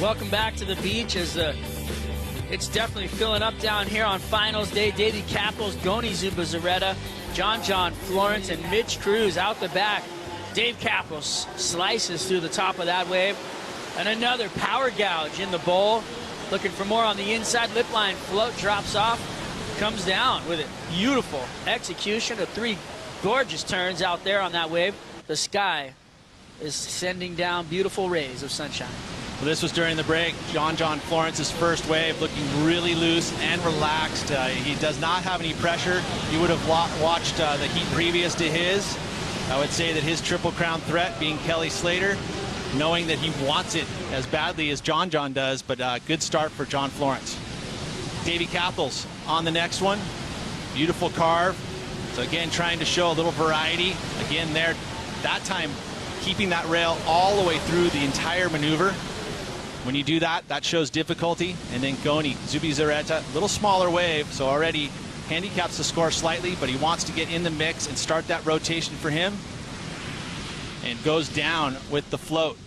Welcome back to the beach as it's definitely filling up down here on finals day. Davey, Cathels, Gony, Zubisarreta, John, Florence, and Mitch Cruz out the back. Dave Cathels slices through the top of that wave. And another power gouge in the bowl. Looking for more on the inside. Lip line float drops off. Comes down with a beautiful execution of 3 gorgeous turns out there on that wave. The sky is sending down beautiful rays of sunshine. Well, this was during the break. John Florence's first wave, looking really loose and relaxed. He does not have any pressure. You would have watched the heat previous to his. I would say that his Triple Crown threat, being Kelly Slater, knowing that he wants it as badly as John does, but good start for John Florence. Davey Cathels on the next one. Beautiful carve. So again, trying to show a little variety. Again there, that time keeping that rail all the way through the entire maneuver. When you do that, that shows difficulty. And then Gony, Zubisarreta, little smaller wave, so already handicaps the score slightly, but he wants to get in the mix and start that rotation for him. And goes down with the float.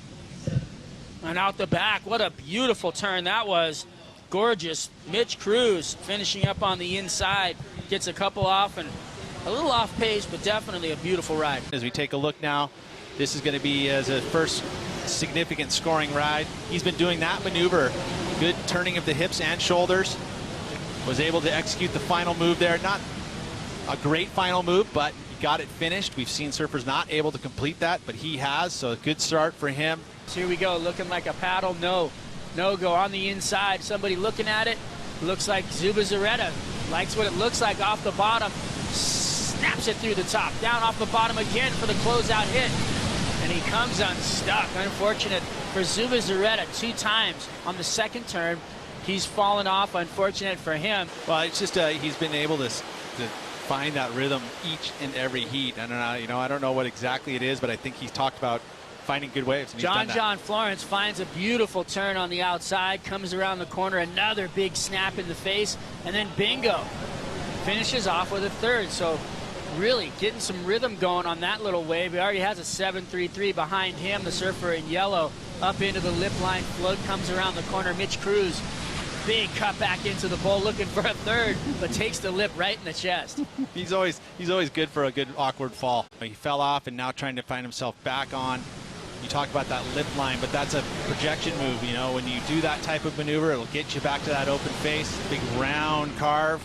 And out the back, what a beautiful turn that was. Gorgeous. Mitch Cruz finishing up on the inside. Gets a couple off and a little off pace, but definitely a beautiful ride. As we take a look now, this is going to be as a first significant scoring ride. He's been doing that maneuver. Good turning of the hips and shoulders. Was able to execute the final move there. Not a great final move, but he got it finished. We've seen surfers not able to complete that, but he has, so a good start for him. So here we go, looking like a paddle. No go on the inside. Somebody looking at it. Looks like Zubisarreta likes what it looks like off the bottom. Snaps it through the top. Down off the bottom again for the closeout hit. And he comes unstuck. Unfortunate for Zubisarreta 2 times on the second turn. He's fallen off. Unfortunate for him. Well, it's just he's been able to find that rhythm each and every heat. I don't know what exactly it is, but I think he's talked about finding good waves. And John Florence finds a beautiful turn on the outside, comes around the corner, another big snap in the face, and then bingo. Finishes off with a third. So really getting some rhythm going on that little wave. He already has a 7.33 behind him. The surfer in yellow up into the lip line float, comes around the corner. Mitch Cruz, big cut back into the bowl, looking for a third, but takes the lip right in the chest. He's always good for a good awkward fall. He fell off and now trying to find himself back on. You talk about that lip line, but that's a projection move. You know, when you do that type of maneuver, it'll get you back to that open face. Big round carve,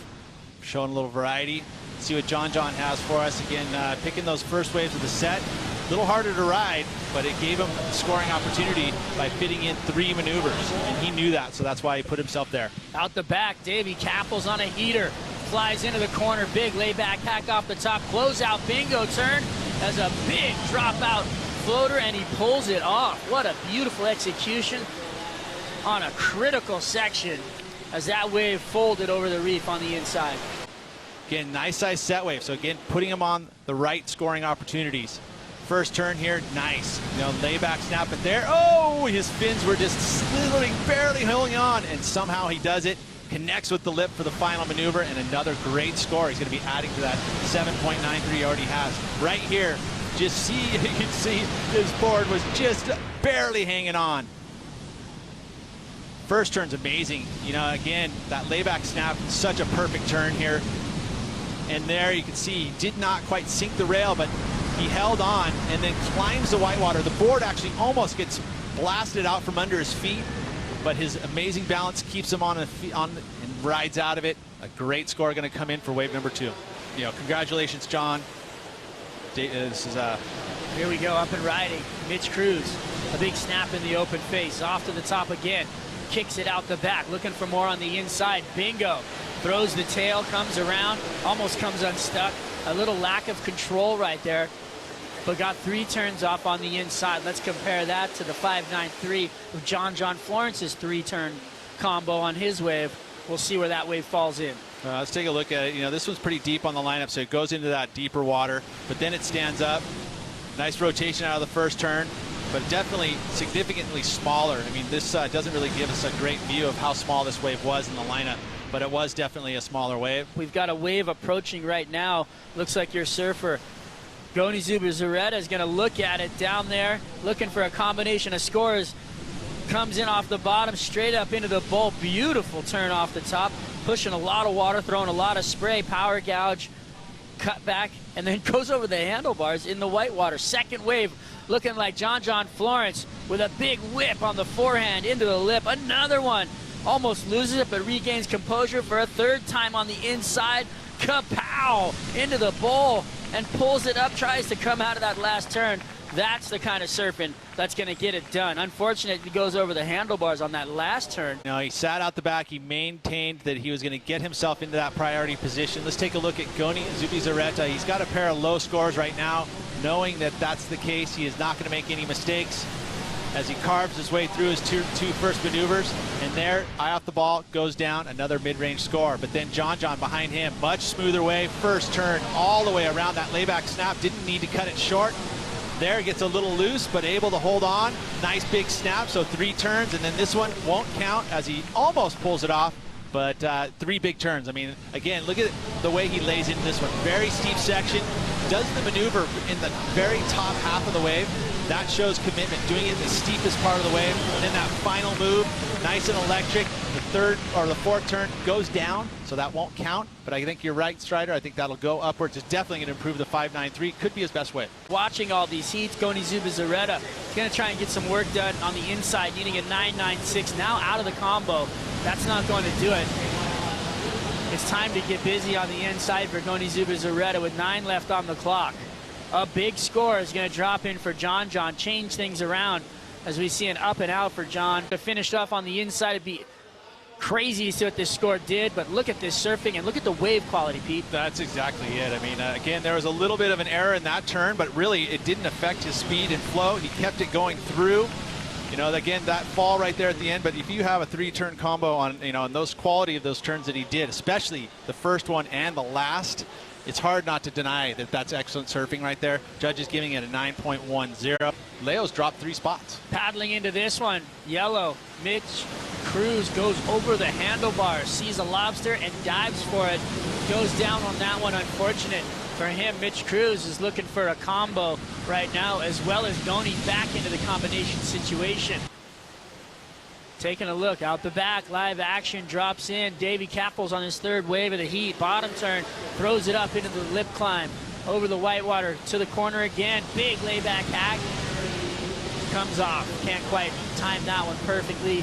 showing a little variety. See what John has for us. Again, picking those first waves of the set. A little harder to ride, but it gave him scoring opportunity by fitting in 3 maneuvers. And he knew that, so that's why he put himself there. Out the back, Davey Cathels on a heater. Flies into the corner, big layback hack off the top. Closeout bingo turn as a big dropout floater, and he pulls it off. What a beautiful execution on a critical section as that wave folded over the reef on the inside. Again, nice size set wave. So again, putting him on the right scoring opportunities. First turn here, nice. Layback snap it there. Oh, his fins were just slithering, barely holding on, and somehow he does it. Connects with the lip for the final maneuver, and another great score. He's going to be adding to that 7.93 he already has. Right here, you can see his board was just barely hanging on. First turn's amazing. Again, that layback snap, such a perfect turn here. And there you can see he did not quite sink the rail, but he held on and then climbs the whitewater. The board actually almost gets blasted out from under his feet, but his amazing balance keeps him on and rides out of it. A great score going to come in for wave number 2. Congratulations, John. This is Here we go, up and riding. Mitch Cruz, a big snap in the open face. Off to the top again. Kicks it out the back, looking for more on the inside. Bingo. Throws the tail, comes around, almost comes unstuck. A little lack of control right there, but got 3 turns off on the inside. Let's compare that to the 5.93 of John Florence's 3-turn combo on his wave. We'll see where that wave falls in. Let's take a look at it. This one's pretty deep on the lineup, so it goes into that deeper water, but then it stands up. Nice rotation out of the first turn, but definitely significantly smaller. This doesn't really give us a great view of how small this wave was in the lineup, but it was definitely a smaller wave. We've got a wave approaching right now. Looks like your surfer, Gony Zubisarreta, is going to look at it down there, looking for a combination of scores. comes in off the bottom, straight up into the bowl. Beautiful turn off the top, pushing a lot of water, throwing a lot of spray, power gouge, cut back, and then goes over the handlebars in the whitewater. Second wave looking like John Florence with a big whip on the forehand into the lip. Another one. Almost loses it, but regains composure for a third time on the inside. Kapow! Into the bowl and pulls it up, tries to come out of that last turn. That's the kind of surfing that's going to get it done. Unfortunately, he goes over the handlebars on that last turn. No, he sat out the back. He maintained that he was going to get himself into that priority position. Let's take a look at Gony Zubisarreta. He's got a pair of low scores right now. Knowing that that's the case, he is not going to make any mistakes as he carves his way through his two first maneuvers. And there, eye off the ball, goes down, another mid-range score. But then John behind him, much smoother way. First turn all the way around that layback snap. Didn't need to cut it short. There, gets a little loose, but able to hold on. Nice big snap, so 3 turns, and then this one won't count as he almost pulls it off, but 3 big turns. I mean, again, look at the way he lays into this one. Very steep section, does the maneuver in the very top half of the wave. That shows commitment, doing it in the steepest part of the wave, and then that final move, nice and electric. The third or the fourth turn goes down, so that won't count. But I think you're right, Strider. I think that'll go upwards. It's definitely going to improve the 5.93. Could be his best wave. Watching all these heats, Gony Zubisarreta is going to try and get some work done on the inside, needing a 9.96. Now out of the combo. That's not going to do it. It's time to get busy on the inside for Gony Zubisarreta with 9 left on the clock. A big score is going to drop in for John, change things around as we see an up and out for John. To finish off on the inside, it'd be crazy to see what this score did, but look at this surfing and look at the wave quality, Pete. That's exactly it. I mean, again, there was a little bit of an error in that turn, but really it didn't affect his speed and flow. He kept it going through. You know, again, that fall right there at the end, but if you have a 3-turn combo on, you know, and those quality of those turns that he did, especially the first one and the last, it's hard not to deny that that's excellent surfing right there. Judges giving it a 9.10. Leo's dropped 3 spots. Paddling into this one, yellow. Mitch Cruz goes over the handlebar, sees a lobster and dives for it. Goes down on that one, unfortunate for him. Mitch Cruz is looking for a combo right now, as well as Gony back into the combination situation. Taking a look out the back, live action drops in. Davey Cathels on his 3rd wave of the heat. Bottom turn, throws it up into the lip climb. Over the whitewater to the corner again. Big layback hack. Comes off. Can't quite time that one perfectly.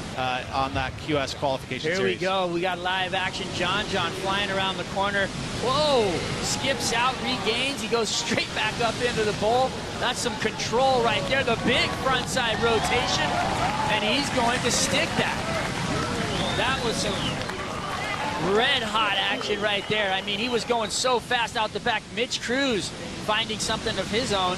On that QS qualification Here series. we go. We got live action. John flying around the corner. Whoa! Skips out, regains. He goes straight back up into the bowl. That's some control right there. The big frontside rotation. And he's going to stick that. That was some red hot action right there. I mean, he was going so fast out the back. Mitch Cruz finding something of his own.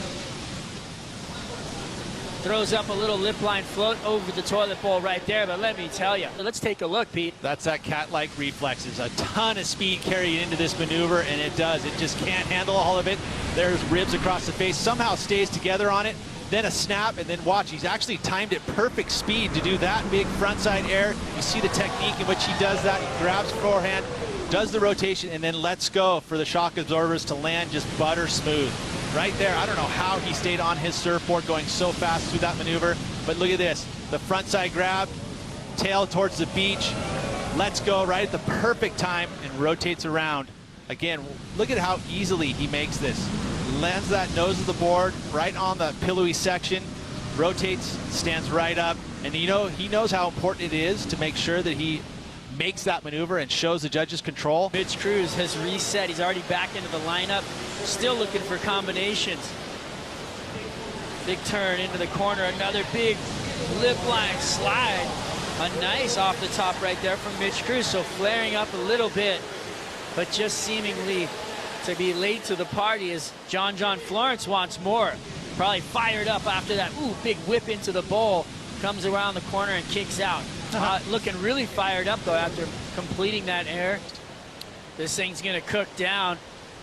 Throws up a little lip line float over the toilet bowl right there, but let me tell you, let's take a look, Pete. That's that cat-like reflexes. A ton of speed carried into this maneuver, and it does. It just can't handle all of it. There's ribs across the face, somehow stays together on it, then a snap, and then watch. He's actually timed at perfect speed to do that big frontside air. You see the technique in which he does that. He grabs forehand, does the rotation, and then lets go for the shock absorbers to land just butter smooth. Right there, I don't know how he stayed on his surfboard going so fast through that maneuver, but look at this. The frontside grab, tail towards the beach, lets go right at the perfect time and rotates around. Again, look at how easily he makes this. Lands that nose of the board right on the pillowy section, rotates, stands right up, and you know, he knows how important it is to make sure that he makes that maneuver and shows the judges control. Mitch Cruz has reset. He's already back into the lineup. Still looking for combinations. Big turn into the corner. Another big lip line slide. A nice off the top right there from Mitch Cruz. So flaring up a little bit, but just seemingly to be late to the party as John Florence wants more. Probably fired up after that. Ooh, big whip into the bowl. Comes around the corner and kicks out. Looking really fired up, though, after completing that air. This thing's going to cook down.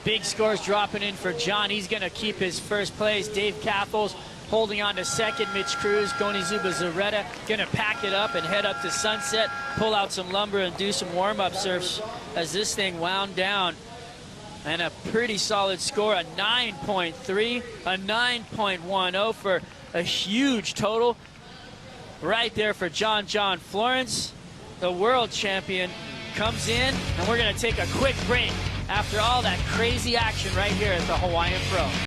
Big scores dropping in for John. He's going to keep his first place. Dave Cathels holding on to second. Mitch Cruz, Gony Zubisarreta going to pack it up and head up to Sunset, pull out some lumber and do some warm-up surfs as this thing wound down. And a pretty solid score, a 9.3, a 9.10 for a huge total. right there for John Florence. The world champion comes in, and we're going to take a quick break after all that crazy action right here at the Hawaiian Pro.